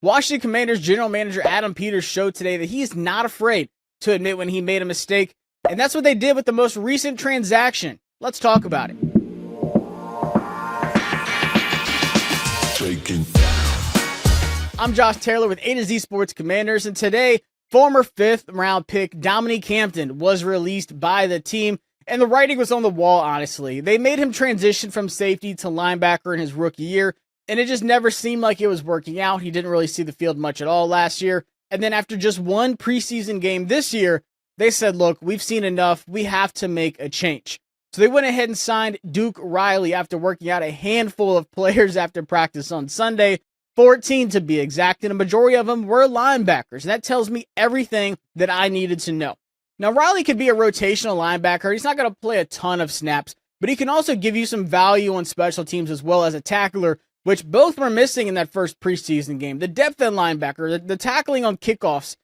Washington Commanders general manager Adam Peters showed today that he's not afraid to admit when he made a mistake, and that's what they did with the most recent transaction. Let's talk about it. I'm Josh Taylor with A to Z Sports Commanders, and today, former 5th round pick Dominique Hampton was released by the team, and the writing was on the wall, honestly. They made him transition from safety to linebacker in his rookie year, and it just never seemed like it was working out. He didn't really see the field much at all last year, and then after just one preseason game this year, they said, look, we've seen enough. We have to make a change. So they went ahead and signed Duke Riley after working out a handful of players after practice on Sunday, 14 to be exact, and a majority of them were linebackers. And that tells me everything that I needed to know. Now, Riley could be a rotational linebacker. He's not going to play a ton of snaps, but he can also give you some value on special teams as well as a tackler, which both were missing in that first preseason game. The depth at linebacker, the tackling on kickoffs,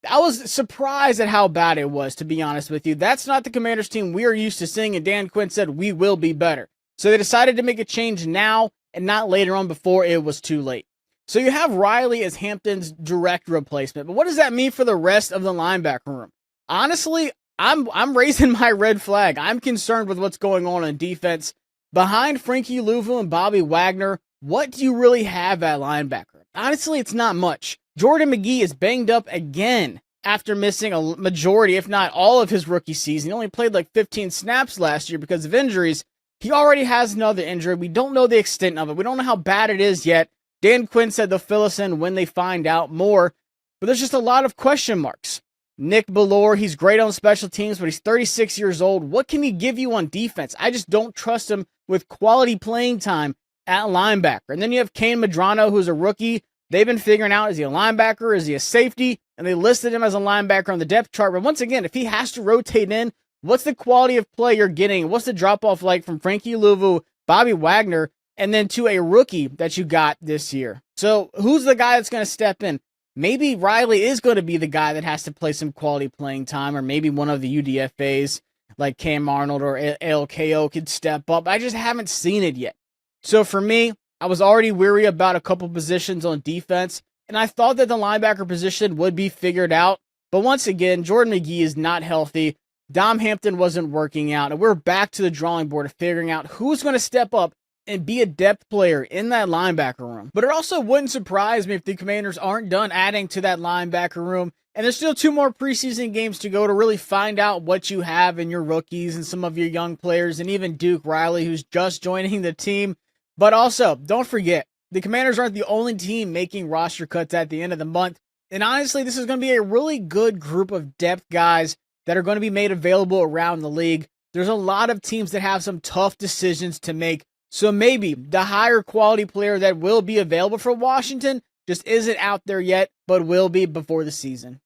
I was surprised at how bad it was, to be honest with you. That's not the Commanders team we are used to seeing, and Dan Quinn said we will be better. So they decided to make a change now and not later on before it was too late. So you have Riley as Hampton's direct replacement, but what does that mean for the rest of the linebacker room? Honestly, I'm raising my red flag. I'm concerned with what's going on defense. Behind Frankie Louvu and Bobby Wagner, what do you really have at linebacker? Honestly, it's not much. Jordan McGee is banged up again after missing a majority, if not all, of his rookie season. He only played like 15 snaps last year because of injuries. He already has another injury. We don't know the extent of it. We don't know how bad it is yet. Dan Quinn said they'll fill us in when they find out more, but there's just a lot of question marks. Nick Bellore, he's great on special teams, but he's 36 years old. What can he give you on defense? I just don't trust him with quality playing time at linebacker. And then you have Kane Medrano, who's a rookie. They've been figuring out, is he a linebacker? Is he a safety? And they listed him as a linebacker on the depth chart. But once again, if he has to rotate in, what's the quality of play you're getting? What's the drop-off like from Frankie Louvu, Bobby Wagner, and then to a rookie that you got this year? So who's the guy that's going to step in? Maybe Riley is going to be the guy that has to play some quality playing time, or maybe one of the UDFAs like Cam Arnold or LKO could step up. I just haven't seen it yet. So for me, I was already weary about a couple positions on defense, and I thought that the linebacker position would be figured out. But once again, Jordan McGee is not healthy. Dom Hampton wasn't working out, and we're back to the drawing board of figuring out who's going to step up and be a depth player in that linebacker room. But it also wouldn't surprise me if the Commanders aren't done adding to that linebacker room, and there's still 2 more preseason games to go to really find out what you have in your rookies and some of your young players, and even Duke Riley, who's just joining the team. But also, don't forget, the Commanders aren't the only team making roster cuts at the end of the month, and honestly, this is going to be a really good group of depth guys that are going to be made available around the league. There's a lot of teams that have some tough decisions to make. So maybe the higher quality player that will be available for Washington just isn't out there yet, but will be before the season.